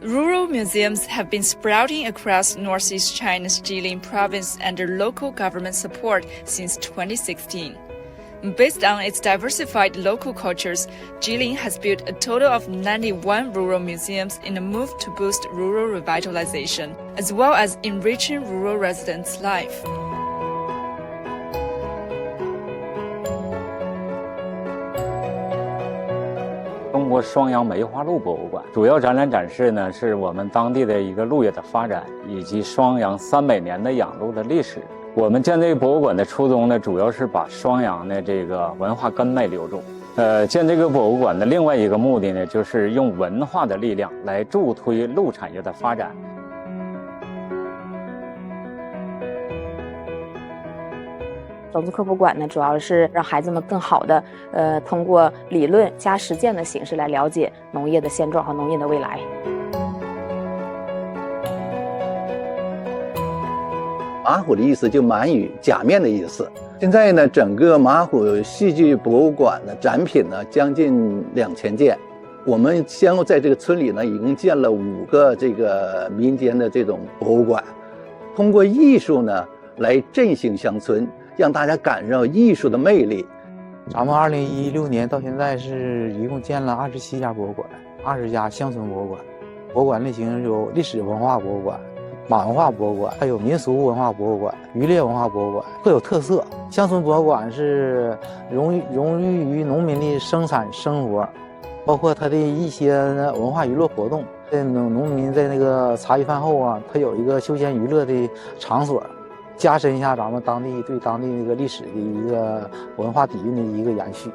Rural museums have been sprouting across northeast China's Jilin province under local government support since 2016. Based on its diversified local cultures, Jilin has built a total of 91 rural museums in a move to boost rural revitalization, as well as enriching rural residents' life. 中国双阳梅花鹿博物馆主要展览展示呢，是我们当地的一个鹿业的发展，以及双阳300年的养鹿的历史。我们建这个博物馆的初衷呢，主要是把双阳的这个文化根脉留住。建这个博物馆的另外一个目的呢，就是用文化的力量来助推鹿产业的发展。种子科普馆呢，主要是让孩子们更好的通过理论加实践的形式来了解农业的现状和农业的未来。马虎的意思就满语假面的意思。现在呢，整个马虎戏剧博物馆的展品呢将近2000件。我们先后在这个村里呢，一共建了5个这个民间的这种博物馆，通过艺术呢来振兴乡村，让大家感受艺术的魅力。咱们2016年到现在是一共建了27家博物馆，20家乡村博物馆。博物馆类型有历史文化博物馆、马文化博物馆，还有民俗文化博物馆、渔猎文化博物馆，各有特色。乡村博物馆是融入于农民的生产生活，包括他的一些文化娱乐活动。农民在那个茶余饭后啊，他有一个休闲娱乐的场所。加深一下咱们对当地那个历史的一个文化底蕴的一个延续。